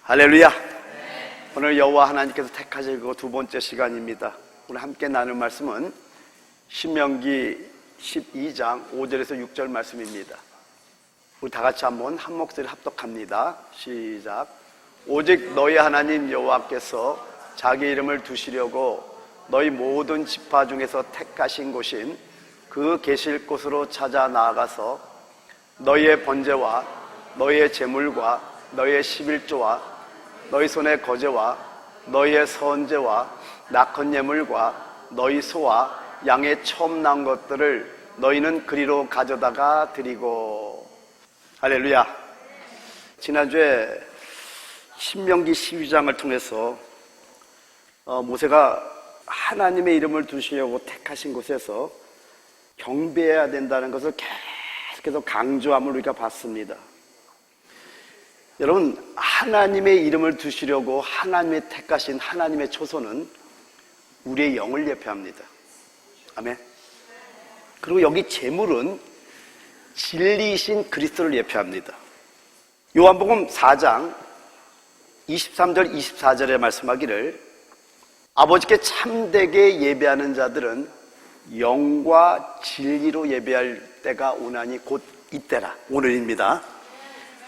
할렐루야. 오늘 여호와 하나님께서 택하시고 두 번째 시간입니다. 오늘 함께 나눌 말씀은 신명기 12장 5절에서 6절 말씀입니다. 우리 다 같이 한번 한 목소리 합독합니다. 시작. 오직 너희 하나님 여호와께서 자기 이름을 두시려고 너희 모든 지파 중에서 택하신 곳인 그 계실 곳으로 찾아 나아가서 너희의 번제와 너희의 제물과 너희의 11조와 너희 손의 거제와 너희의 선제와 낙헌 예물과 너희 소와 양의 처음 난 것들을 너희는 그리로 가져다가 드리고. 할렐루야. 지난주에 신명기 12장을 통해서 모세가 하나님의 이름을 두시려고 택하신 곳에서 경배해야 된다는 것을 계속해서 강조함을 우리가 봤습니다. 여러분, 하나님의 이름을 두시려고 하나님의 택하신 하나님의 초소는 우리의 영을 예표합니다. 아멘. 그리고 여기 제물은 진리이신 그리스도를 예표합니다. 요한복음 4장 23절 24절에 말씀하기를 아버지께 참되게 예배하는 자들은 영과 진리로 예배할 때가 오나니 곧 이때라. 오늘입니다.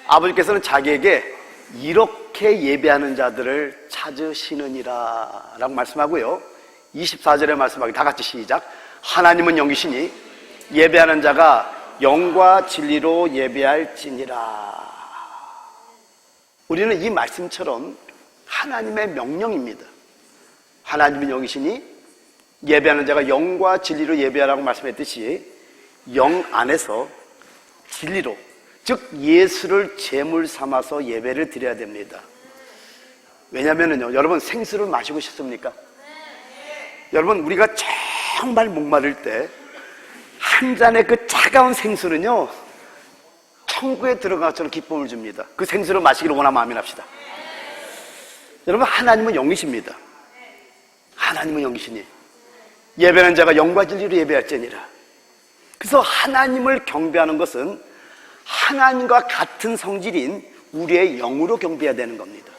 아버지께서는 자기에게 이렇게 예배하는 자들을 찾으시느니라 라고 말씀하고요, 24절에 말씀하기 다 같이 시작. 하나님은 영이시니 예배하는 자가 영과 진리로 예배할지니라. 우리는 이 말씀처럼 하나님의 명령입니다. 하나님은 영이시니 예배하는 자가 영과 진리로 예배하라고 말씀했듯이 영 안에서 진리로, 즉 예수를 제물 삼아서 예배를 드려야 됩니다. 왜냐하면요, 여러분 생수를 마시고 싶습니까? 여러분, 우리가 정말 목마를 때 한 잔의 그 차가운 생수는요, 천국에 들어간 것처럼 기쁨을 줍니다. 그 생수를 마시기를 원하면 아멘합시다. 여러분, 하나님은 영이십니다. 하나님은 영이시니 예배하는 자가 영과 진리로 예배할지니라. 그래서 하나님을 경배하는 것은 하나님과 같은 성질인 우리의 영으로 경배해야 되는 겁니다.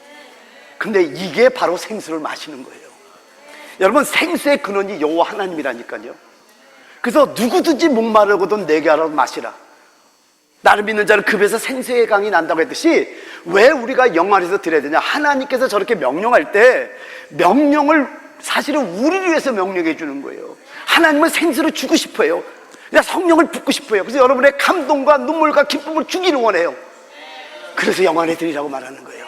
근데 이게 바로 생수를 마시는 거예요. 여러분, 생수의 근원이 여호와 하나님이라니까요. 그래서 누구든지 목마르거든 내게 알아서 마시라. 나를 믿는 자는 그 배에서 생수의 강이 난다고 했듯이 왜 우리가 영 안에서 드려야 되냐? 하나님께서 저렇게 명령할 때 명령을 사실은 우리를 위해서 명령해 주는 거예요. 하나님은 생수를 주고 싶어요. 그냥 성령을 붓고 싶어요. 그래서 여러분의 감동과 눈물과 기쁨을 주기를 원해요. 그래서 영 안에 드리라고 말하는 거예요.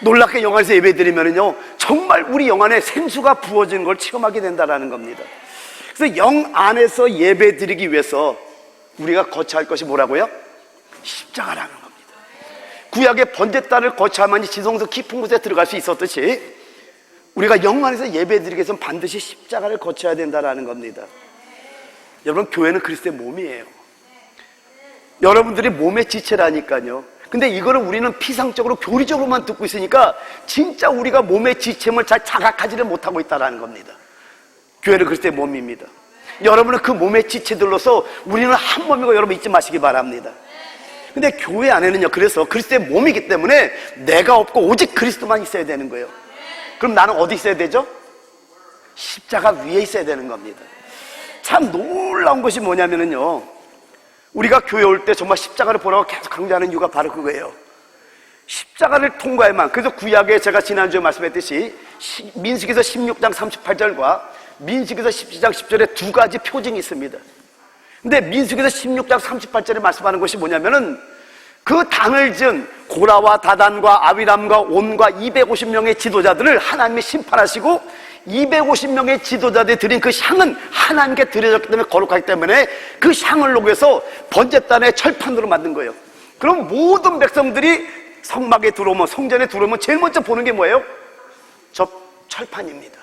놀랍게 영 안에서 예배 드리면은요, 정말 우리 영 안에 생수가 부어지는 걸 체험하게 된다는 겁니다. 그래서 영 안에서 예배 드리기 위해서 우리가 거쳐야 할 것이 뭐라고요? 십자가라는 겁니다. 구약의 번제단을 거쳐야만이 지성소 깊은 곳에 들어갈 수 있었듯이 우리가 영 안에서 예배 드리기 위해서는 반드시 십자가를 거쳐야 된다는 겁니다. 여러분, 교회는 그리스도의 몸이에요. 여러분들이 몸의 지체라니까요. 근데 이거를 우리는 피상적으로 교리적으로만 듣고 있으니까 진짜 우리가 몸의 지체임을 잘 자각하지를 못하고 있다는 겁니다. 교회는 그리스도의 몸입니다. 여러분은 그 몸의 지체들로서 우리는 한 몸이고 여러분 잊지 마시기 바랍니다. 근데 교회 안에는요, 그래서 그리스도의 몸이기 때문에 내가 없고 오직 그리스도만 있어야 되는 거예요. 그럼 나는 어디 있어야 되죠? 십자가 위에 있어야 되는 겁니다. 참 놀라운 것이 뭐냐면요, 우리가 교회 올 때 정말 십자가를 보라고 계속 강조하는 이유가 바로 그거예요. 십자가를 통과해만. 그래서 구약에 제가 지난주에 말씀했듯이 민수기서 16장 38절과 민수기서 17장 10절에 두 가지 표징이 있습니다. 근데 민수기서 16장 38절에 말씀하는 것이 뭐냐면은 그 당을 지은 고라와 다단과 아비람과 온과 250명의 지도자들을 하나님이 심판하시고 250명의 지도자들이 드린 그 향은 하나님께 드려졌기 때문에 거룩하기 때문에 그 향을 녹여서 번제단의 철판으로 만든 거예요. 그럼 모든 백성들이 성막에 들어오면, 성전에 들어오면 제일 먼저 보는 게 뭐예요? 저 철판입니다.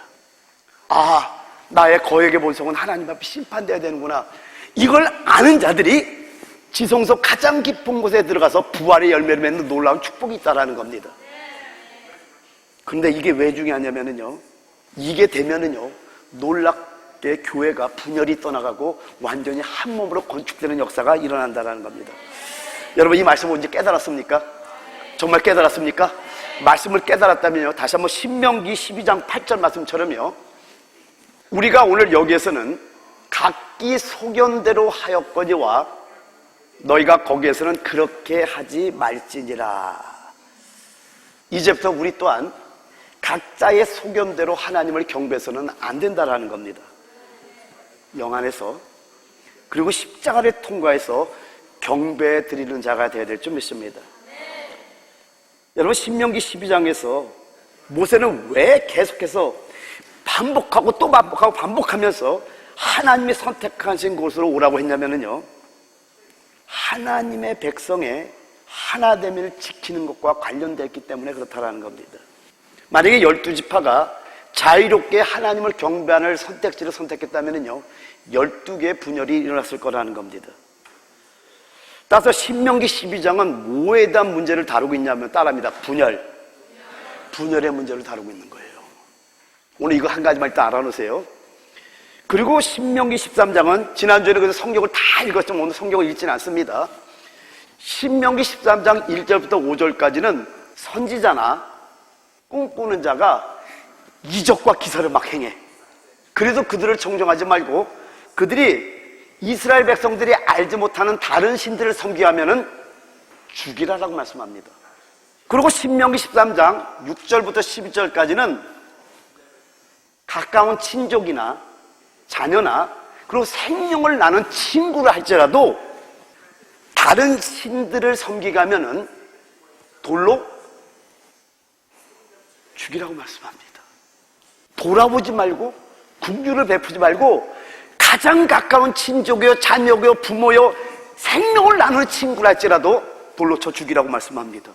아, 나의 거액의 본성은 하나님 앞에 심판돼야 되는구나. 이걸 아는 자들이 지성소 가장 깊은 곳에 들어가서 부활의 열매를 맺는 놀라운 축복이 있다는 겁니다. 그런데 이게 왜 중요하냐면요, 이게 되면은요, 놀랍게 교회가 분열이 떠나가고 완전히 한 몸으로 건축되는 역사가 일어난다는 겁니다. 여러분, 이 말씀 뭔지 깨달았습니까? 정말 깨달았습니까? 말씀을 깨달았다면요, 다시 한번 신명기 12장 8절 말씀처럼요, 우리가 오늘 여기에서는 각기 소견대로 하였거니와 너희가 거기에서는 그렇게 하지 말지니라. 이제부터 우리 또한 각자의 소견대로 하나님을 경배해서는 안 된다라는 겁니다. 영 안에서, 그리고 십자가를 통과해서 경배 드리는 자가 되어야 될 줄 믿습니다. 여러분, 신명기 12장에서 모세는 왜 계속해서 반복하고 또 반복하고 반복하면서 하나님이 선택하신 곳으로 오라고 했냐면요, 하나님의 백성의 하나됨을 지키는 것과 관련되어 있기 때문에 그렇다라는 겁니다. 만약에 12지파가 자유롭게 하나님을 경배하는 선택지를 선택했다면요, 12개의 분열이 일어났을 거라는 겁니다. 따라서 신명기 12장은 뭐에 대한 문제를 다루고 있냐면 따라합니다. 분열의 문제를 다루고 있는 거예요. 오늘 이거 한 가지만 일단 알아놓으세요. 그리고 신명기 13장은 지난주에는 그래서 성경을 다 읽었지만 오늘 성경을 읽지는 않습니다. 신명기 13장 1절부터 5절까지는 선지자나 꿈꾸는 자가 이적과 기사를 막 행해. 그래서 그들을 정정하지 말고 그들이 이스라엘 백성들이 알지 못하는 다른 신들을 섬기하면은 죽이라라고 말씀합니다. 그리고 신명기 13장 6절부터 12절까지는 가까운 친족이나 자녀나 그리고 생명을 나눈 친구를 할지라도 다른 신들을 섬기가면은 돌로 죽이라고 말씀합니다. 돌아보지 말고 긍휼을 베푸지 말고 가장 가까운 친족이요, 자녀요, 부모요, 생명을 나누는 친구를 할지라도 돌로 쳐 죽이라고 말씀합니다.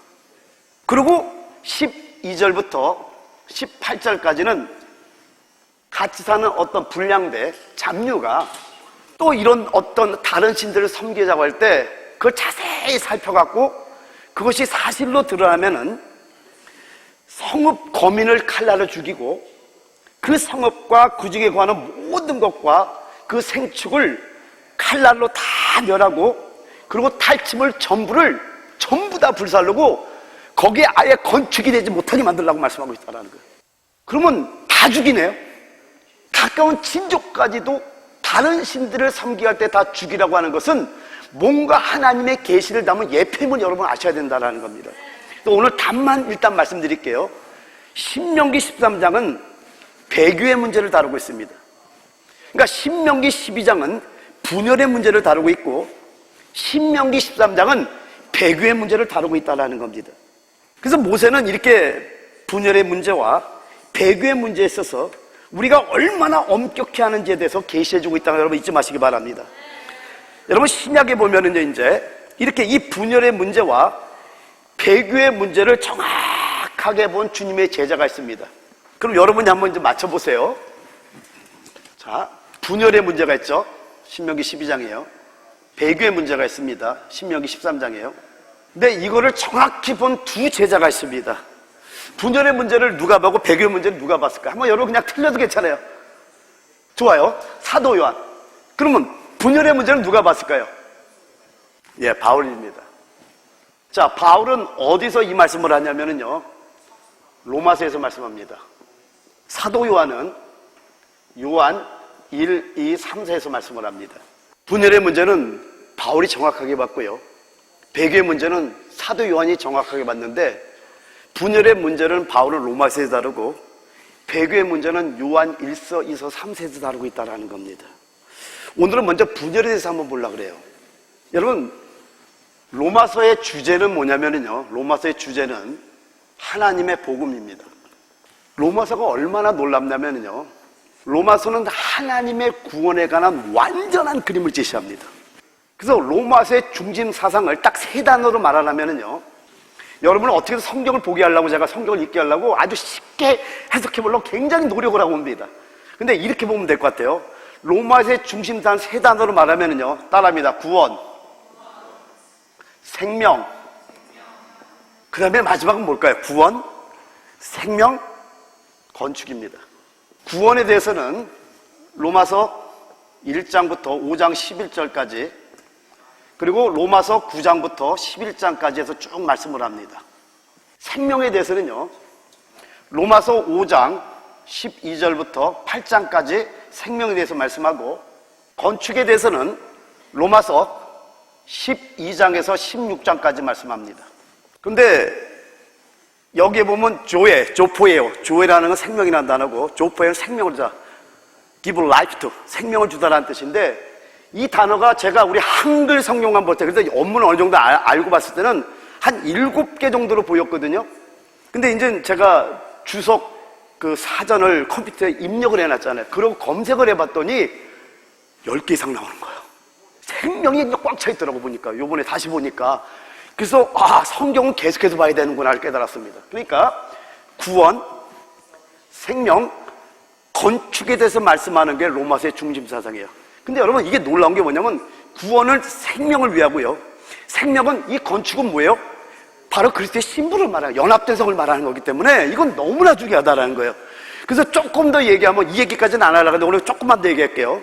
그리고 12절부터 18절까지는 같이 사는 어떤 불량배, 잡류가 또 이런 어떤 다른 신들을 섬기자고 할 때 그걸 자세히 살펴갖고 그것이 사실로 드러나면은 성읍 거민을 칼날로 죽이고 그 성읍과 그 중에 관한 모든 것과 그 생축을 칼날로 다 멸하고 그리고 탈침을 전부 다 불살르고 거기에 아예 건축이 되지 못하게 만들려고 말씀하고 있다는 거예요. 그러면 다 죽이네요. 가까운 친족까지도 다른 신들을 섬기할 때 다 죽이라고 하는 것은 뭔가 하나님의 계시를 담은 예표임을 여러분 아셔야 된다는 겁니다. 또 오늘 답만 일단 말씀드릴게요. 신명기 13장은 배교의 문제를 다루고 있습니다. 그러니까 신명기 12장은 분열의 문제를 다루고 있고 신명기 13장은 배교의 문제를 다루고 있다는 겁니다. 그래서 모세는 이렇게 분열의 문제와 배교의 문제에 있어서 우리가 얼마나 엄격히 하는지에 대해서 계시해주고 있다는 걸 여러분 잊지 마시기 바랍니다. 여러분 신약에 보면은요, 이제 이렇게 이 분열의 문제와 배교의 문제를 정확하게 본 주님의 제자가 있습니다. 그럼 여러분이 한번 이제 맞춰보세요. 자, 분열의 문제가 있죠. 신명기 12장이에요. 배교의 문제가 있습니다. 신명기 13장이에요. 근데 이거를 정확히 본 두 제자가 있습니다. 분열의 문제를 누가 보고 배교의 문제를 누가 봤을까? 한번 여러분 그냥 틀려도 괜찮아요. 좋아요. 사도 요한. 그러면 분열의 문제는 누가 봤을까요? 예, 바울입니다. 자, 바울은 어디서 이 말씀을 하냐면요, 로마서에서 말씀합니다. 사도 요한은 요한 1, 2, 3, 4에서 말씀을 합니다. 분열의 문제는 바울이 정확하게 봤고요, 배교의 문제는 사도 요한이 정확하게 봤는데 분열의 문제는 바울은 로마서에서 다루고 배교의 문제는 요한 1서, 2서, 3서에서 다루고 있다는 겁니다. 오늘은 먼저 분열에 대해서 한번 보려고 그래요. 여러분, 로마서의 주제는 뭐냐면요, 로마서의 주제는 하나님의 복음입니다. 로마서가 얼마나 놀랍냐면요, 로마서는 하나님의 구원에 관한 완전한 그림을 제시합니다. 그래서 로마서의 중심 사상을 딱 세 단어로 말하려면요, 여러분은 어떻게든 성경을 보게 하려고, 제가 성경을 읽게 하려고 아주 쉽게 해석해 보려고 굉장히 노력을 하고 옵니다. 근데 이렇게 보면 될 것 같아요. 로마서의 중심단 세 단어로 말하면요, 따라합니다. 구원, 생명, 그 다음에 마지막은 뭘까요? 구원, 생명, 건축입니다. 구원에 대해서는 로마서 1장부터 5장 11절까지 그리고 로마서 9장부터 11장까지 해서 쭉 말씀을 합니다. 생명에 대해서는요, 로마서 5장 12절부터 8장까지 생명에 대해서 말씀하고, 건축에 대해서는 로마서 12장에서 16장까지 말씀합니다. 근데 여기에 보면 조포예요. 조에라는 건 생명이라는 단어고, 조포에는 생명을 주다, give life to, 생명을 주다라는 뜻인데, 이 단어가 제가 우리 한글 성경만 볼 때, 그래서 원문을 어느 정도 알고 봤을 때는 한 7개 정도로 보였거든요. 근데 이제 제가 주석 그 사전을 컴퓨터에 입력을 해놨잖아요. 그러고 검색을 해봤더니 10개 이상 나오는 거예요. 생명이 꽉 차 있더라고, 보니까. 요번에 다시 보니까. 그래서 성경은 계속해서 봐야 되는구나를 깨달았습니다. 그러니까 구원, 생명, 건축에 대해서 말씀하는 게 로마서의 중심 사상이에요. 근데 여러분, 이게 놀라운 게 뭐냐면, 구원을 생명을 위하고요, 생명은, 이 건축은 뭐예요? 바로 그리스도의 신부를 말하는, 연합된 성을 말하는 거기 때문에 이건 너무나 중요하다는 거예요. 그래서 조금 더 얘기하면, 이 얘기까지는 안 하려고 하는데 오늘 조금만 더 얘기할게요.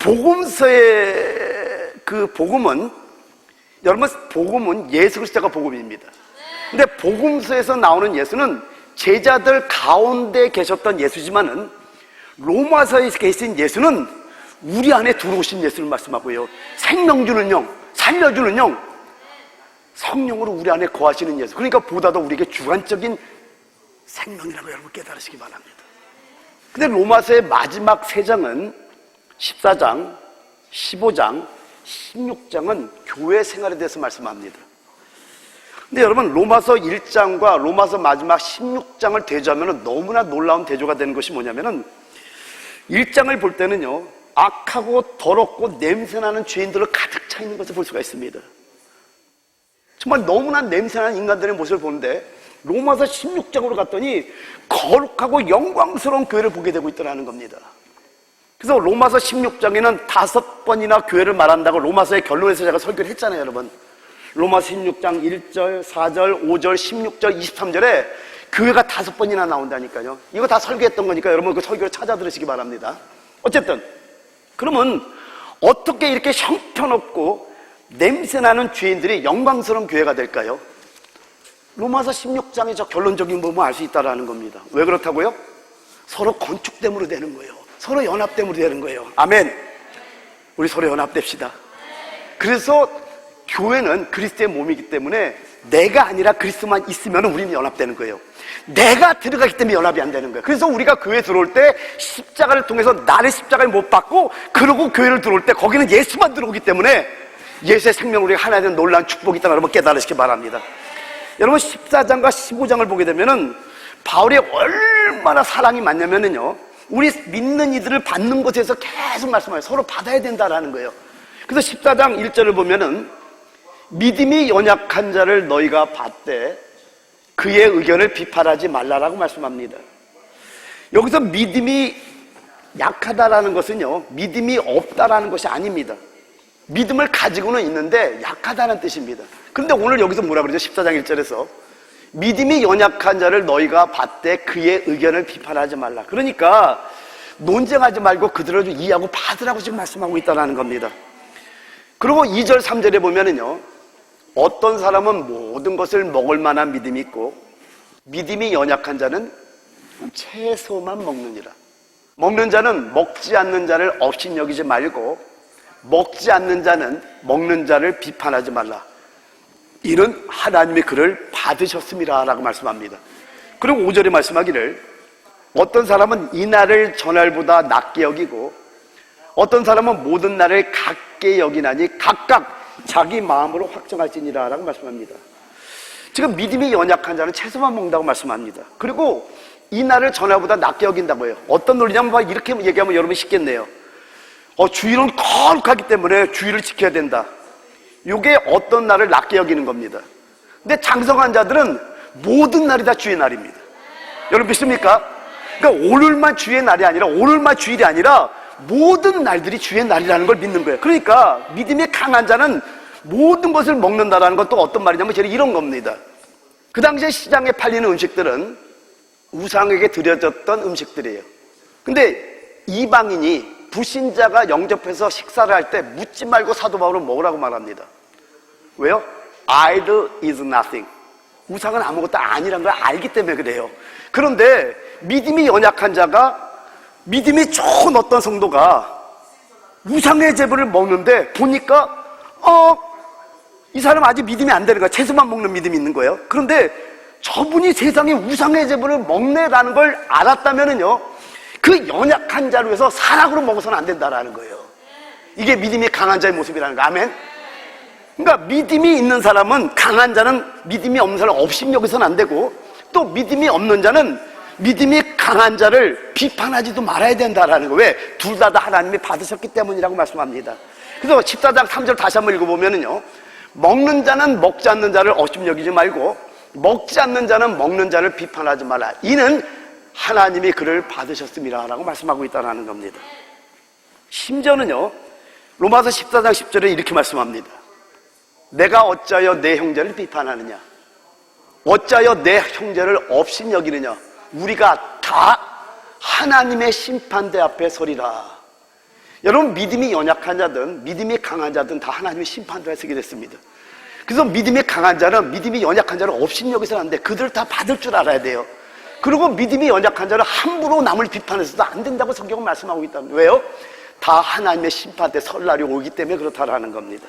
복음서의 그 복음은, 여러분, 복음은 예수 그리스도가 복음입니다. 근데 복음서에서 나오는 예수는 제자들 가운데 계셨던 예수지만은, 로마서에 계신 예수는 우리 안에 들어오신 예수를 말씀하고요, 생명 주는 영, 살려주는 영, 성령으로 우리 안에 거하시는 예수. 그러니까 보다 더 우리에게 주관적인 생명이라고 여러분 깨달으시기 바랍니다. 근데 로마서의 마지막 3장은 14장, 15장, 16장은 교회 생활에 대해서 말씀합니다. 근데 여러분, 로마서 1장과 로마서 마지막 16장을 대조하면 너무나 놀라운 대조가 되는 것이 뭐냐면은, 1장을 볼 때는요, 악하고 더럽고 냄새나는 죄인들로 가득 차 있는 것을 볼 수가 있습니다. 정말 너무나 냄새나는 인간들의 모습을 보는데, 로마서 16장으로 갔더니 거룩하고 영광스러운 교회를 보게 되고 있더라는 겁니다. 그래서 로마서 16장에는 5번이나 교회를 말한다고 로마서의 결론에서 제가 설교를 했잖아요, 여러분. 로마서 16장 1절, 4절, 5절, 16절, 23절에 교회가 5번이나 나온다니까요. 이거 다 설교했던 거니까 여러분 그 설교를 찾아 들으시기 바랍니다. 어쨌든 그러면 어떻게 이렇게 형편없고 냄새나는 죄인들이 영광스러운 교회가 될까요? 로마서 16장의 저 결론적인 부분을 알 수 있다는 겁니다. 왜 그렇다고요? 서로 건축됨으로 되는 거예요. 서로 연합됨으로 되는 거예요. 아멘. 우리 서로 연합됩시다. 그래서 교회는 그리스도의 몸이기 때문에 내가 아니라 그리스도만 있으면 우리는 연합되는 거예요. 내가 들어가기 때문에 연합이 안 되는 거예요. 그래서 우리가 교회 들어올 때 십자가를 통해서 나의 십자가를 못 받고, 그러고 교회를 들어올 때 거기는 예수만 들어오기 때문에 예수의 생명으로 우리가 하나 되는 놀라운 축복이 있다는 여러분 깨달으시기 바랍니다. 여러분, 14장과 15장을 보게 되면은 바울이 얼마나 사랑이 많냐면은요, 우리 믿는 이들을 받는 것에서 계속 말씀해요. 서로 받아야 된다라는 거예요. 그래서 14장 1절을 보면은, 믿음이 연약한 자를 너희가 받되 그의 의견을 비판하지 말라라고 말씀합니다. 여기서 믿음이 약하다라는 것은요, 믿음이 없다라는 것이 아닙니다. 믿음을 가지고는 있는데 약하다는 뜻입니다. 그런데 오늘 여기서 뭐라 그러죠? 14장 1절에서 믿음이 연약한 자를 너희가 받되 그의 의견을 비판하지 말라. 그러니까 논쟁하지 말고 그들을 이해하고 받으라고 지금 말씀하고 있다는 겁니다. 그리고 2절 3절에 보면은요, 어떤 사람은 모든 것을 먹을 만한 믿음이 있고 믿음이 연약한 자는 채소만 먹느니라. 먹는 자는 먹지 않는 자를 업신여기지 말고 먹지 않는 자는 먹는 자를 비판하지 말라. 이는 하나님의 그를 받으셨습니다 라고 말씀합니다. 그리고 5절에 말씀하기를, 어떤 사람은 이 날을 전날보다 낮게 여기고 어떤 사람은 모든 날을 같게 여기나니 각각 자기 마음으로 확정할지니라 라고 말씀합니다. 지금 믿음이 연약한 자는 채소만 먹는다고 말씀합니다. 그리고 이 날을 전날보다 낮게 여긴다고 해요. 어떤 논리냐면 이렇게 얘기하면 여러분이 쉽겠네요. 주일은 거룩하기 때문에 주일을 지켜야 된다. 이게 어떤 날을 낮게 여기는 겁니다. 근데 장성한 자들은 모든 날이 다 주의 날입니다. 여러분 믿습니까? 그러니까 오늘만 주의 날이 아니라, 오늘만 주일이 아니라 모든 날들이 주의 날이라는 걸 믿는 거예요. 그러니까 믿음이 강한 자는 모든 것을 먹는다라는 건 또 어떤 말이냐면 이런 겁니다. 그 당시에 시장에 팔리는 음식들은 우상에게 드려졌던 음식들이에요. 근데 이방인이, 불신자가 영접해서 식사를 할 때 묻지 말고 사도 바울은 먹으라고 말합니다. 왜요? Idol is nothing. 우상은 아무것도 아니란 걸 알기 때문에 그래요. 그런데 믿음이 연약한 자가, 믿음이 좋은 어떤 성도가 우상의 제물을 먹는데 보니까 이 사람 아직 믿음이 안 되는 거야. 채소만 먹는 믿음이 있는 거예요. 그런데 저분이 세상에 우상의 제물을 먹네라는 걸 알았다면은요, 그 연약한 자로 해서 사랑으로 먹어서는 안 된다라는 거예요. 이게 믿음이 강한 자의 모습이라는 거. 아멘. 그러니까 믿음이 있는 사람은, 강한 자는 믿음이 없는 사람 업신여기서는 안 되고, 또 믿음이 없는 자는 믿음이 강한 자를 비판하지도 말아야 된다라는 거예요. 왜? 둘 다 하나님이 받으셨기 때문이라고 말씀합니다. 그래서 14장 3절 다시 한번 읽어보면은요, 먹는 자는 먹지 않는 자를 업신여기지 말고 먹지 않는 자는 먹는 자를 비판하지 말라. 이는 하나님이 그를 받으셨습니다 라고 말씀하고 있다는 겁니다. 심지어는요, 로마서 14장 10절에 이렇게 말씀합니다. 내가 어찌하여 내 형제를 비판하느냐, 어찌하여 내 형제를 업신여기느냐. 우리가 다 하나님의 심판대 앞에 서리라. 여러분, 믿음이 연약한 자든 믿음이 강한 자든 다 하나님의 심판대에 서게 됐습니다. 그래서 믿음이 강한 자는 믿음이 연약한 자를 업신여기서는 안 돼. 그들을 다 받을 줄 알아야 돼요. 그리고 믿음이 연약한 자를 함부로 남을 비판해서도 안 된다고 성경은 말씀하고 있답니다. 왜요? 다 하나님의 심판대 설 날이 오기 때문에 그렇다라는 겁니다.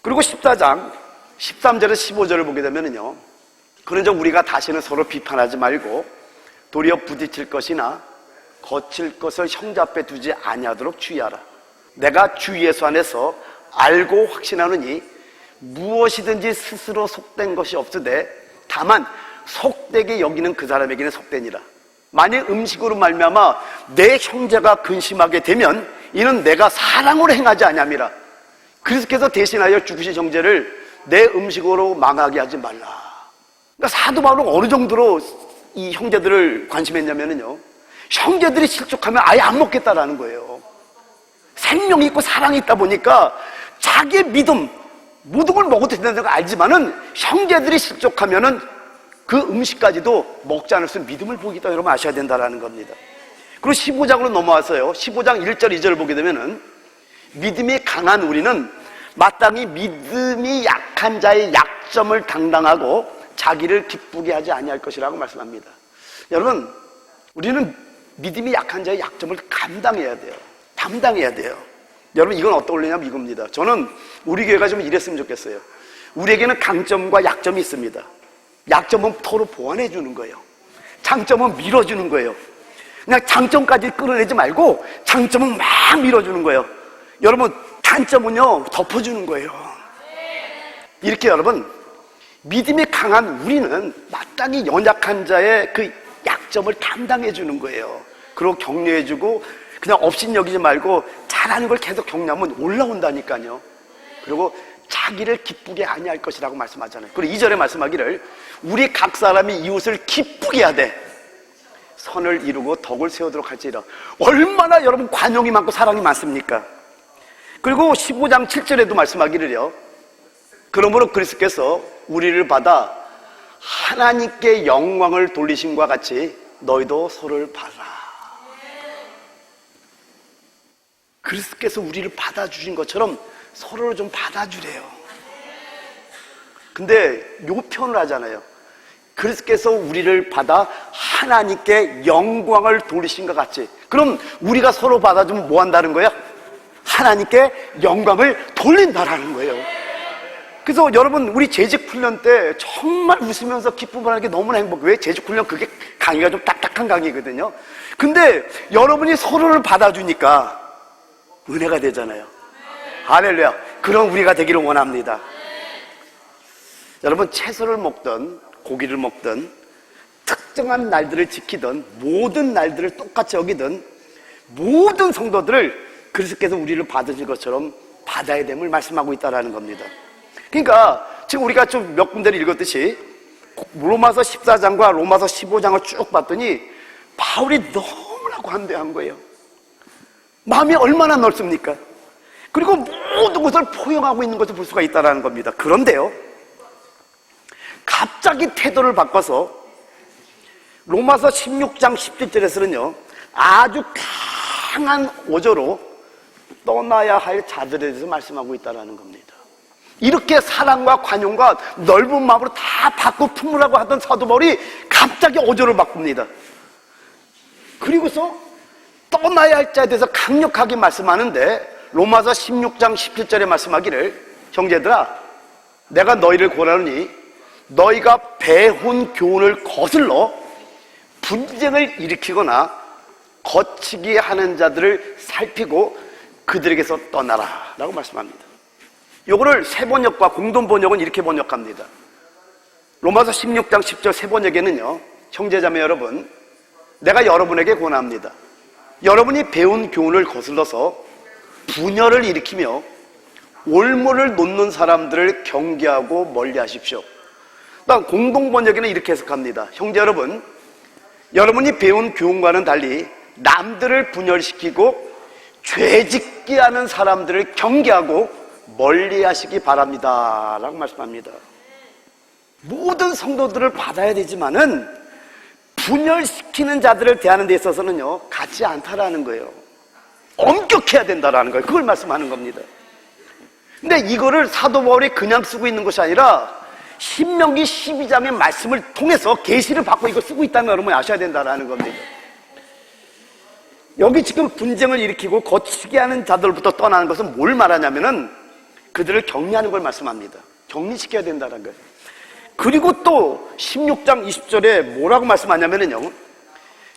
그리고 14장 13절에서 15절을 보게 되면요, 그런즉 우리가 다시는 서로 비판하지 말고 도리어 부딪힐 것이나 거칠 것을 형제 앞에 두지 아니하도록 주의하라. 내가 주 예수 안에서 알고 확신하느니 무엇이든지 스스로 속된 것이 없으되 다만 속되게 여기는 그 사람에게는 속되니라. 만일 음식으로 말미암아 내 형제가 근심하게 되면 이는 내가 사랑으로 행하지 아니함이라. 그리스도께서 대신하여 죽으신 형제를 내 음식으로 망하게 하지 말라. 그러니까 사도 바울은 어느 정도로 이 형제들을 관심했냐면요, 형제들이 실족하면 아예 안 먹겠다라는 거예요. 생명이 있고 사랑이 있다 보니까 자기의 믿음, 모든 걸 먹어도 된다는 걸 알지만은 형제들이 실족하면은 그 음식까지도 먹지 않을 수 있는 믿음을 보이겠다, 여러분 아셔야 된다라는 겁니다. 그리고 15장으로 넘어와서요, 15장 1절 2절을 보게 되면은 믿음이 강한 우리는 마땅히 믿음이 약한 자의 약점을 당당하고 자기를 기쁘게 하지 아니할 것이라고 말씀합니다. 여러분, 우리는 믿음이 약한 자의 약점을 감당해야 돼요. 담당해야 돼요. 여러분, 이건 어떠냐면 이겁니다. 저는 우리 교회가 좀 이랬으면 좋겠어요. 우리에게는 강점과 약점이 있습니다. 약점은 서로 보완해 주는 거예요. 장점은 밀어주는 거예요. 그냥 장점까지 끌어내지 말고 장점은 막 밀어주는 거예요. 여러분, 단점은요 덮어주는 거예요. 이렇게 여러분, 믿음이 강한 우리는 마땅히 연약한 자의 그 약점을 담당해 주는 거예요. 그리고 격려해 주고 그냥 업신여기지 말고 잘하는 걸 계속 격려하면 올라온다니까요. 그리고 자기를 기쁘게 아니할 것이라고 말씀하잖아요. 그리고 2절에 말씀하기를 우리 각 사람이 이웃을 기쁘게 하되 선을 이루고 덕을 세우도록 할지라. 얼마나 여러분 관용이 많고 사랑이 많습니까? 그리고 15장 7절에도 말씀하기를요, 그러므로 그리스도께서 우리를 받아 하나님께 영광을 돌리심과 같이 너희도 서로를 받아. 그리스도께서 우리를 받아주신 것처럼 서로를 좀 받아주래요. 근데 요 표현을 하잖아요. 그리스도께서 우리를 받아 하나님께 영광을 돌리신 것 같이. 그럼 우리가 서로 받아주면 뭐 한다는 거야? 하나님께 영광을 돌린다라는 거예요. 그래서 여러분, 우리 재직훈련 때 정말 웃으면서 기쁨을 하는 게 너무나 행복해요. 왜? 재직훈련 그게 강의가 좀 딱딱한 강의거든요. 근데 여러분이 서로를 받아주니까 은혜가 되잖아요. 할렐루야. 그런 우리가 되기를 원합니다. 여러분, 채소를 먹든 고기를 먹든 특정한 날들을 지키든 모든 날들을 똑같이 여기든 모든 성도들을 그리스도께서 우리를 받으신 것처럼 받아야 됨을 말씀하고 있다는 겁니다. 그러니까 지금 우리가 좀 몇 군데를 읽었듯이 로마서 14장과 로마서 15장을 쭉 봤더니 바울이 너무나 관대한 거예요. 마음이 얼마나 넓습니까? 그리고 모든 것을 포용하고 있는 것을 볼 수가 있다는 겁니다. 그런데요, 갑자기 태도를 바꿔서 로마서 16장 17절에서는요 아주 강한 어조로 떠나야 할 자들에 대해서 말씀하고 있다는 겁니다. 이렇게 사랑과 관용과 넓은 마음으로 다 받고 품으라고 하던 사도 바울이 갑자기 어조를 바꿉니다. 그리고서 떠나야 할 자에 대해서 강력하게 말씀하는데 로마서 16장 17절에 말씀하기를 형제들아 내가 너희를 권하노니 너희가 배운 교훈을 거슬러 분쟁을 일으키거나 거치게 하는 자들을 살피고 그들에게서 떠나라 라고 말씀합니다. 요거를 세번역과 공동번역은 이렇게 번역합니다. 로마서 16장 10절 세번역에는요 형제자매 여러분 내가 여러분에게 권합니다. 여러분이 배운 교훈을 거슬러서 분열을 일으키며 올무를 놓는 사람들을 경계하고 멀리 하십시오. 공동번역에는 이렇게 해석합니다. 형제 여러분, 여러분이 배운 교훈과는 달리 남들을 분열시키고 죄짓게 하는 사람들을 경계하고 멀리 하시기 바랍니다 라고 말씀합니다. 모든 성도들을 받아야 되지만은 분열시키는 자들을 대하는 데 있어서는요 같지 않다라는 거예요. 엄격해야 된다라는 거예요. 그걸 말씀하는 겁니다. 근데 이거를 사도 바울이 그냥 쓰고 있는 것이 아니라 신명기 12장의 말씀을 통해서 계시를 받고 이거 쓰고 있다는 걸 여러분이 아셔야 된다라는 겁니다. 여기 지금 분쟁을 일으키고 거치게 하는 자들부터 떠나는 것은 뭘 말하냐면은 그들을 격리하는 걸 말씀합니다. 격리시켜야 된다는 거예요. 그리고 또 16장 20절에 뭐라고 말씀하냐면요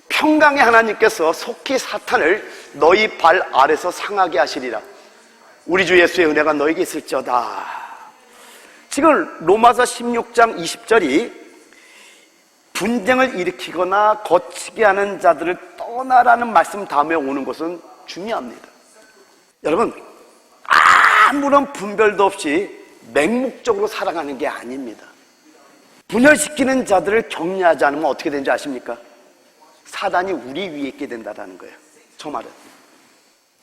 평강의 하나님께서 속히 사탄을 너희 발 아래서 상하게 하시리라. 우리 주 예수의 은혜가 너에게 있을지어다. 지금 로마서 16장 20절이 분쟁을 일으키거나 거치게 하는 자들을 떠나라는 말씀 다음에 오는 것은 중요합니다. 여러분 아무런 분별도 없이 맹목적으로 살아가는 게 아닙니다. 분열시키는 자들을 격려하지 않으면 어떻게 되는지 아십니까? 사단이 우리 위에 있게 된다는 거예요. 저 말은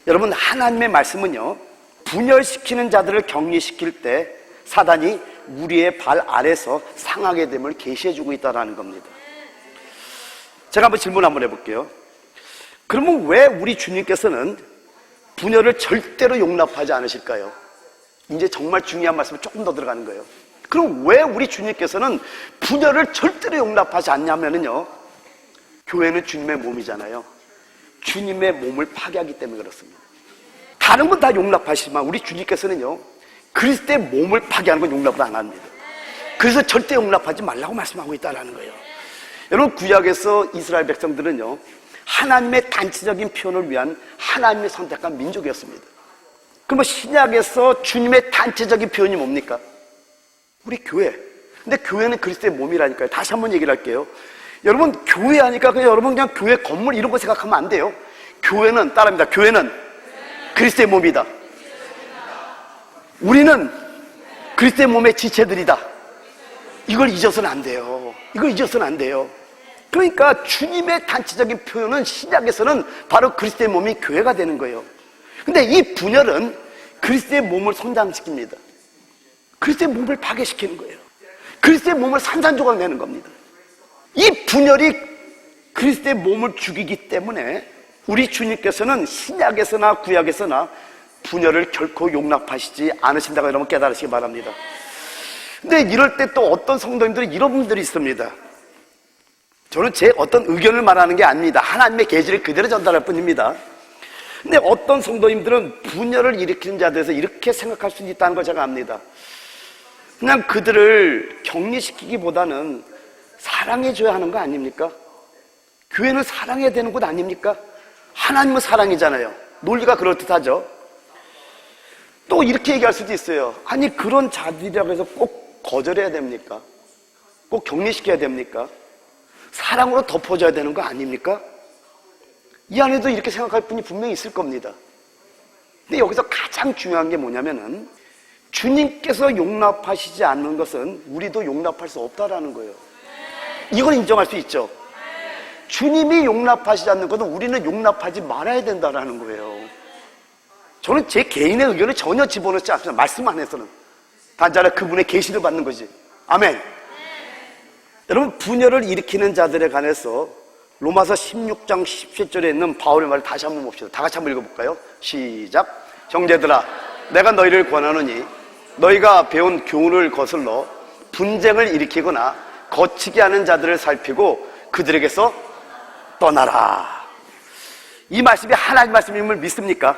여러분 하나님의 말씀은요 분열시키는 자들을 격리시킬 때 사단이 우리의 발 아래서 상하게 됨을 계시해주고 있다는 겁니다. 제가 한번 질문 한번 해볼게요. 그러면 왜 우리 주님께서는 분열을 절대로 용납하지 않으실까요? 이제 정말 중요한 말씀이 조금 더 들어가는 거예요. 그럼 왜 우리 주님께서는 분열을 절대로 용납하지 않냐면요 교회는 주님의 몸이잖아요. 주님의 몸을 파괴하기 때문에 그렇습니다. 다른 건 다 용납하시지만 우리 주님께서는요 그리스도의 몸을 파괴하는 건 용납을 안 합니다. 그래서 절대 용납하지 말라고 말씀하고 있다는 거예요. 여러분 구약에서 이스라엘 백성들은요 하나님의 단체적인 표현을 위한 하나님의 선택한 민족이었습니다. 그러면 신약에서 주님의 단체적인 표현이 뭡니까? 우리 교회. 근데 교회는 그리스도의 몸이라니까요. 다시 한번 얘기를 할게요. 여러분 교회 하니까 그냥 여러분 그냥 교회 건물 이런 거 생각하면 안 돼요. 교회는 따라합니다. 교회는 그리스도의 몸이다. 우리는 그리스도의 몸의 지체들이다. 이걸 잊어서는 안 돼요. 이걸 잊어서는 안 돼요. 그러니까 주님의 단체적인 표현은 신약에서는 바로 그리스도의 몸이 교회가 되는 거예요. 근데 이 분열은 그리스도의 몸을 손상시킵니다. 그리스도의 몸을 파괴시키는 거예요. 그리스도의 몸을 산산조각 내는 겁니다. 이 분열이 그리스도의 몸을 죽이기 때문에 우리 주님께서는 신약에서나 구약에서나 분열을 결코 용납하시지 않으신다고 여러분 깨달으시기 바랍니다. 근데 이럴 때 또 어떤 성도님들이 이런 분들이 있습니다. 저는 제 어떤 의견을 말하는 게 아닙니다. 하나님의 계시를 그대로 전달할 뿐입니다. 근데 어떤 성도님들은 분열을 일으키는 자들에서 이렇게 생각할 수 있다는 걸 제가 압니다. 그냥 그들을 격리시키기보다는 사랑해줘야 하는 거 아닙니까? 교회는 사랑해야 되는 곳 아닙니까? 하나님은 사랑이잖아요. 논리가 그럴듯하죠. 또 이렇게 얘기할 수도 있어요. 아니 그런 자들이라고 해서 꼭 거절해야 됩니까? 꼭 격리시켜야 됩니까? 사랑으로 덮어줘야 되는 거 아닙니까? 이 안에도 이렇게 생각할 분이 분명히 있을 겁니다. 근데 여기서 가장 중요한 게 뭐냐면은 주님께서 용납하시지 않는 것은 우리도 용납할 수 없다라는 거예요. 이걸 인정할 수 있죠. 주님이 용납하시지 않는 것은 우리는 용납하지 말아야 된다라는 거예요. 저는 제 개인의 의견을 전혀 집어넣지 않습니다. 말씀 안에서는 단지 그분의 계시를 받는 거지. 아멘. 여러분 분열을 일으키는 자들에 관해서 로마서 16장 17절에 있는 바울의 말을 다시 한번 봅시다. 다 같이 한번 읽어볼까요? 시작. 형제들아 내가 너희를 권하노니 너희가 배운 교훈을 거슬러 분쟁을 일으키거나 거치게 하는 자들을 살피고 그들에게서 떠나라. 이 말씀이 하나님 말씀임을 믿습니까?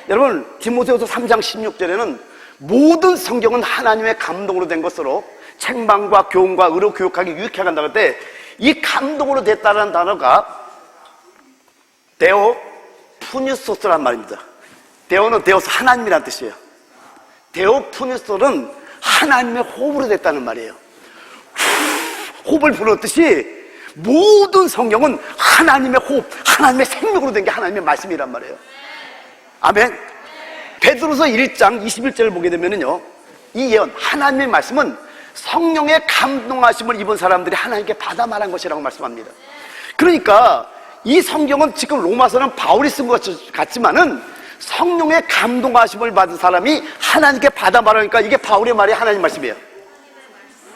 여러분, 디모데후서 3장 16절에는 모든 성경은 하나님의 감동으로 된 것으로 책망과 교훈과 의로 교육하기 유익해 간다고 할 때 이 감동으로 됐다는 단어가 데오 푸뉴소스란 말입니다. 데오는 데오스 하나님이란 뜻이에요. 데오 푸뉴소스는 하나님의 호흡으로 됐다는 말이에요. 호흡을 불었듯이 모든 성경은 하나님의 호흡, 하나님의 생명으로 된 게 하나님의 말씀이란 말이에요. 아멘. 베드로서 1장 21절을 보게 되면은요, 이 예언, 하나님의 말씀은 성령의 감동하심을 입은 사람들이 하나님께 받아 말한 것이라고 말씀합니다. 그러니까 이 성경은 지금 로마서는 바울이 쓴 것 같지만은 성령의 감동하심을 받은 사람이 하나님께 받아 말하니까 이게 바울의 말이 하나님 말씀이에요.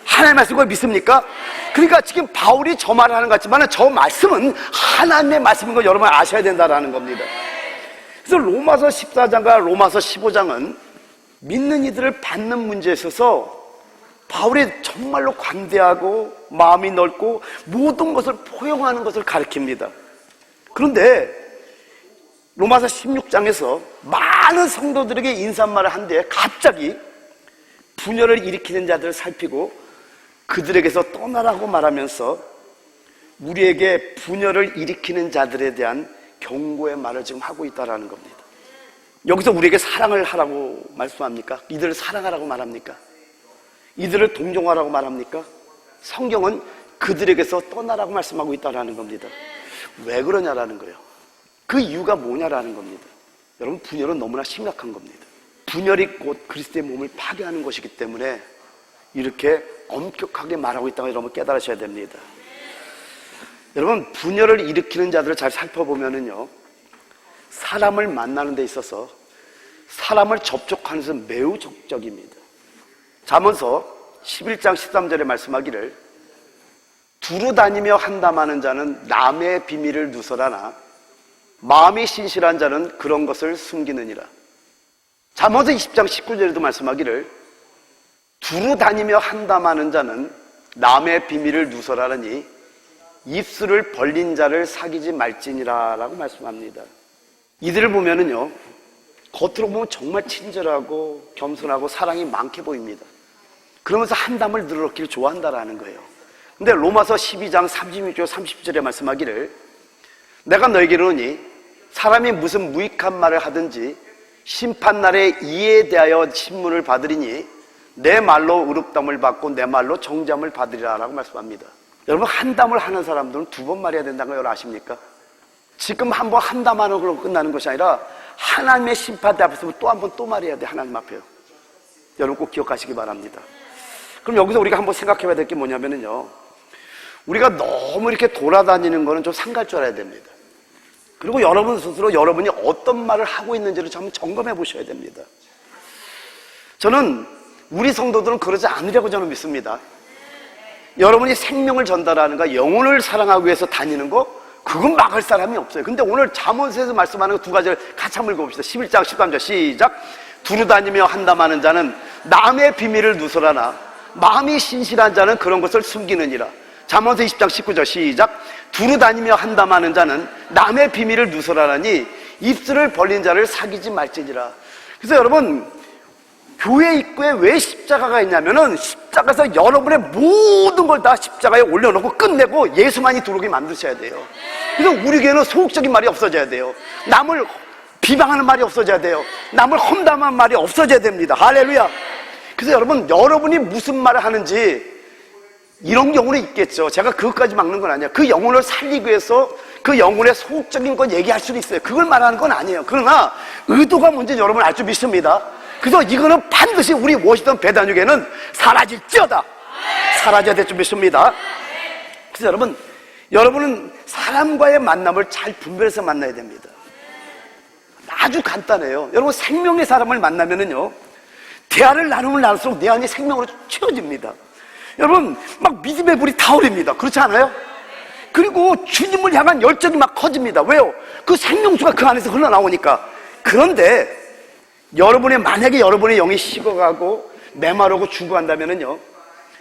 하나님 말씀을 믿습니까? 그러니까 지금 바울이 저 말을 하는 것 같지만은 저 말씀은 하나님의 말씀인 걸 여러분 아셔야 된다라는 겁니다. 그래서 로마서 14장과 로마서 15장은 믿는 이들을 받는 문제에 있어서 바울이 정말로 관대하고 마음이 넓고 모든 것을 포용하는 것을 가르칩니다. 그런데 로마서 16장에서 많은 성도들에게 인사말을 한 뒤에 갑자기 분열을 일으키는 자들을 살피고 그들에게서 떠나라고 말하면서 우리에게 분열을 일으키는 자들에 대한 경고의 말을 지금 하고 있다는 겁니다. 여기서 우리에게 사랑을 하라고 말씀합니까? 이들을 사랑하라고 말합니까? 이들을 동정하라고 말합니까? 성경은 그들에게서 떠나라고 말씀하고 있다는 겁니다. 왜 그러냐라는 거예요. 그 이유가 뭐냐라는 겁니다. 여러분, 분열은 너무나 심각한 겁니다. 분열이 곧 그리스도의 몸을 파괴하는 것이기 때문에 이렇게 엄격하게 말하고 있다는 걸 여러분 깨달으셔야 됩니다. 여러분, 분열을 일으키는 자들을 잘 살펴보면은요, 사람을 만나는 데 있어서 사람을 접촉하는 것은 매우 적적입니다. 잠언서 11장 13절에 말씀하기를 두루 다니며 한담하는 자는 남의 비밀을 누설하나 마음이 신실한 자는 그런 것을 숨기느니라. 잠언서 20장 19절에도 말씀하기를 두루 다니며 한담하는 자는 남의 비밀을 누설하느니 입술을 벌린 자를 사귀지 말지니라 라고 말씀합니다. 이들을 보면은요, 겉으로 보면 정말 친절하고 겸손하고 사랑이 많게 보입니다. 그러면서 한담을 늘어놓기를 좋아한다라는 거예요. 근데 로마서 12장 36절 30절에 말씀하기를 내가 너에게 이르노니 사람이 무슨 무익한 말을 하든지 심판날에 이에 대하여 신문을 받으리니 내 말로 의롭담을 받고 내 말로 정죄함을 받으리라 라고 말씀합니다. 여러분, 한담을 하는 사람들은 두 번 말해야 된다는 걸 여러분 아십니까? 지금 한 번 한담하는 걸로 끝나는 것이 아니라 하나님의 심판대 앞에서 또 한 번 또 말해야 돼. 하나님 앞에요. 여러분 꼭 기억하시기 바랍니다. 그럼 여기서 우리가 한번 생각해 봐야 될 게 뭐냐면요, 우리가 너무 이렇게 돌아다니는 거는 좀 상갈 줄 알아야 됩니다. 그리고 여러분 스스로 여러분이 어떤 말을 하고 있는지를 좀 점검해 보셔야 됩니다. 저는 우리 성도들은 그러지 않으려고 저는 믿습니다. 여러분이 생명을 전달하는 거, 영혼을 사랑하기 위해서 다니는 거, 그건 막을 사람이 없어요. 근데 오늘 잠언서에서 말씀하는 거 두 가지를 같이 한번 읽어봅시다. 11장 13절 시작. 두루 다니며 한담하는 자는 남의 비밀을 누설하나 마음이 신실한 자는 그런 것을 숨기느니라. 잠언서 20장 19절 시작. 두루 다니며 한담하는 자는 남의 비밀을 누설하나니 입술을 벌린 자를 사귀지 말지니라. 그래서 여러분, 교회 입구에 왜 십자가가 있냐면은 십자가에서 여러분의 모든 걸 다 십자가에 올려놓고 끝내고 예수만이 들어오게 만드셔야 돼요. 그래서 우리 교회는 소극적인 말이 없어져야 돼요. 남을 비방하는 말이 없어져야 돼요. 남을 험담하는 말이 없어져야 됩니다. 할렐루야. 그래서 여러분이 무슨 말을 하는지 이런 경우는 있겠죠. 제가 그것까지 막는 건 아니에요. 그 영혼을 살리기 위해서 그 영혼의 소극적인 건 얘기할 수도 있어요. 그걸 말하는 건 아니에요. 그러나 의도가 뭔지 여러분 알 줄 믿습니다. 그래서 이거는 반드시 우리 워싱턴 배단육에는 사라질지어다. 사라져야 될 줄 믿습니다. 그래서 여러분은 사람과의 만남을 잘 분별해서 만나야 됩니다. 아주 간단해요. 여러분, 생명의 사람을 만나면은요, 대화를 나누면 나눌수록 내 안이 생명으로 채워집니다. 여러분, 막 믿음의 불이 타오릅니다. 그렇지 않아요? 그리고 주님을 향한 열정이 막 커집니다. 왜요? 그 생명수가 그 안에서 흘러나오니까. 그런데 만약에 여러분의 영이 식어가고 메마르고 죽어간다면은요,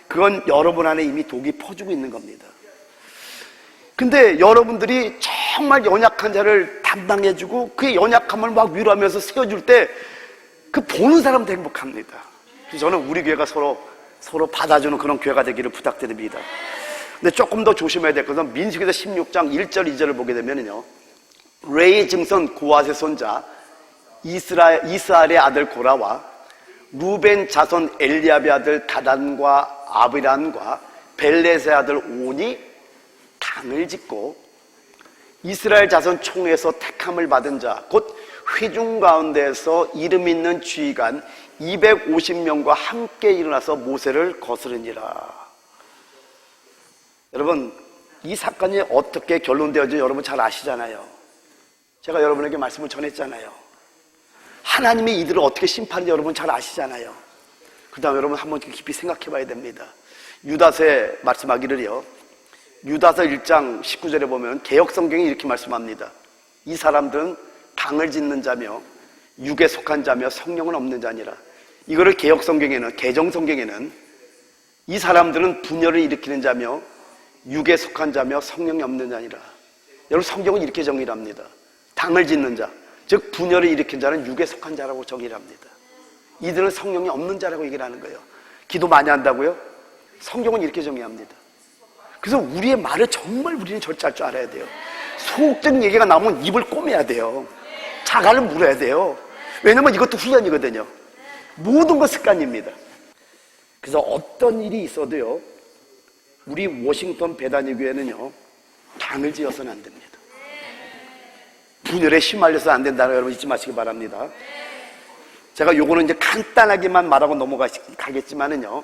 그건 여러분 안에 이미 독이 퍼지고 있는 겁니다. 근데 여러분들이 정말 연약한 자를 담당해주고 그의 연약함을 막 위로하면서 세워줄 때 그 보는 사람도 행복합니다. 그래서 저는 우리 교회가 서로 받아주는 그런 교회가 되기를 부탁드립니다. 근데 조금 더 조심해야 될 것은 민수기서 16장 1절 2절을 보게 되면요, 레이의 증손 고앗의 손자 이스라엘의 아들 고라와 루벤 자손 엘리압의 아들 다단과 아비란과 벨렛의 아들 온이 당을 짓고 이스라엘 자손 총회에서 택함을 받은 자 곧 회중 가운데에서 이름 있는 지휘관 250명과 함께 일어나서 모세를 거스르니라. 여러분, 이 사건이 어떻게 결론되어진지 여러분 잘 아시잖아요. 제가 여러분에게 말씀을 전했잖아요. 하나님이 이들을 어떻게 심판하는지 여러분 잘 아시잖아요. 그 다음에 여러분 한번 깊이 생각해 봐야 됩니다. 유다서에 말씀하기를요, 유다서 1장 19절에 보면 개역성경이 이렇게 말씀합니다. 이 사람들은 당을 짓는 자며 육에 속한 자며 성령은 없는 자니라. 이거를 개역성경에는, 개정성경에는 이 사람들은 분열을 일으키는 자며 육에 속한 자며 성령이 없는 자니라. 여러분, 성경은 이렇게 정의를 합니다. 당을 짓는 자, 즉 분열을 일으킨 자는 육에 속한 자라고 정의를 합니다. 이들은 성령이 없는 자라고 얘기를 하는 거예요. 기도 많이 한다고요? 성경은 이렇게 정의합니다. 그래서 우리의 말을 정말 우리는 절제할 줄 알아야 돼요. 소극적인 얘기가 나오면 입을 꼬매야 돼요. 자갈을 물어야 돼요. 왜냐면 이것도 훈련이거든요. 모든 것 습관입니다. 그래서 어떤 일이 있어도요, 우리 워싱턴 베다니 교회는요, 당을 지어서는 안 됩니다. 분열에 휘말려서 안 된다는 거 여러분 잊지 마시기 바랍니다. 제가 요거는 이제 간단하게만 말하고 넘어가겠지만은요,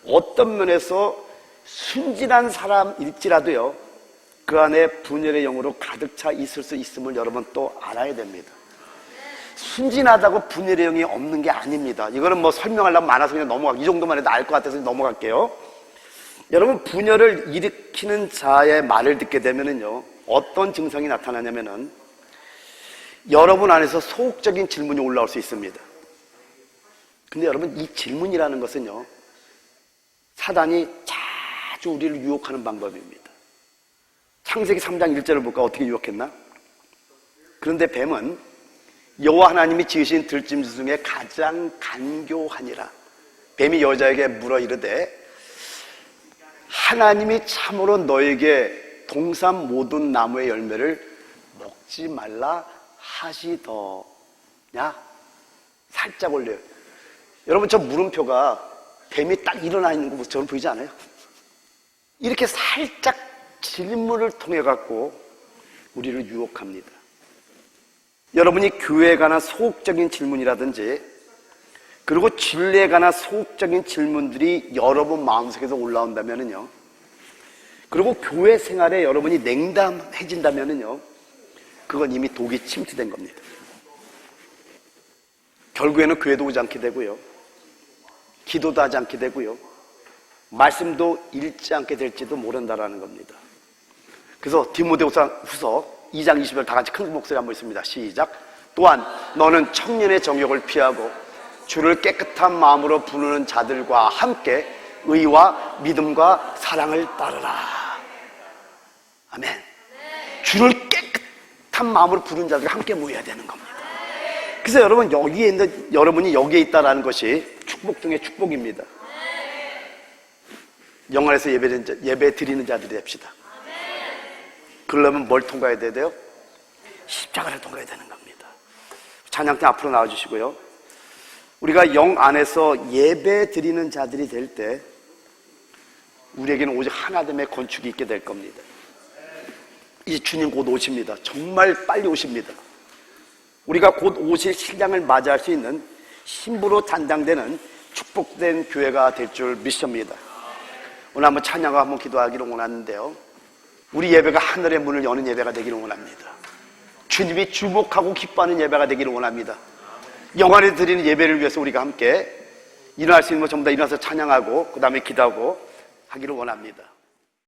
어떤 면에서 순진한 사람일지라도요, 그 안에 분열의 영으로 가득 차 있을 수 있음을 여러분 또 알아야 됩니다. 순진하다고 분열의 영이 없는 게 아닙니다. 이거는 뭐 설명하려면 많아서 그냥 이 정도만 해도 알 것 같아서 넘어갈게요. 여러분, 분열을 일으키는 자의 말을 듣게 되면은요, 어떤 증상이 나타나냐면은 여러분 안에서 소극적인 질문이 올라올 수 있습니다. 근데 여러분, 이 질문이라는 것은요, 사단이 자주 우리를 유혹하는 방법입니다. 창세기 3장 1절을 볼까? 어떻게 유혹했나? 그런데 뱀은 여호와 하나님이 지으신 들짐승 중에 가장 간교하니라. 뱀이 여자에게 물어 이르되 하나님이 참으로 너에게 동산 모든 나무의 열매를 먹지 말라 하시더냐? 살짝 올려요. 여러분, 저 물음표가 뱀이 딱 일어나 있는 거 저는 보이지 않아요? 이렇게 살짝 질문을 통해 갖고 우리를 유혹합니다. 여러분이 교회에 관한 소극적인 질문이라든지, 그리고 진리에 관한 소극적인 질문들이 여러분 마음속에서 올라온다면은요, 그리고 교회 생활에 여러분이 냉담해진다면은요, 그건 이미 독이 침투된 겁니다. 결국에는 교회도 오지 않게 되고요, 기도도 하지 않게 되고요, 말씀도 읽지 않게 될지도 모른다라는 겁니다. 그래서 디모데후서 2장 20절 다 같이 큰 목소리 한번 있습니다. 시작. 또한 너는 청년의 정욕을 피하고 주를 깨끗한 마음으로 부르는 자들과 함께 의와 믿음과 사랑을 따르라. 아멘. 주를 깨끗한 마음으로 부르는 자들과 함께 모여야 되는 겁니다. 그래서 여러분, 여러분이 여기에 있다라는 것이 축복 중에 축복입니다. 영안에서 예배 드리는 자들이 됩시다. 그러려면 뭘 통과해야 돼요? 십자가를 통과해야 되는 겁니다. 찬양팀 앞으로 나와주시고요. 우리가 영 안에서 예배 드리는 자들이 될 때 우리에게는 오직 하나됨의 건축이 있게 될 겁니다. 이제 주님 곧 오십니다. 정말 빨리 오십니다. 우리가 곧 오실 신랑을 맞이할 수 있는 신부로 단장되는 축복된 교회가 될 줄 믿습니다. 오늘 한번 찬양하고 한번 기도하기를 원하는데요, 우리 예배가 하늘의 문을 여는 예배가 되기를 원합니다. 주님이 주목하고 기뻐하는 예배가 되기를 원합니다. 영안에 드리는 예배를 위해서 우리가 함께 일어날 수 있는 것 전부 다 일어나서 찬양하고 그 다음에 기도하고 하기를 원합니다.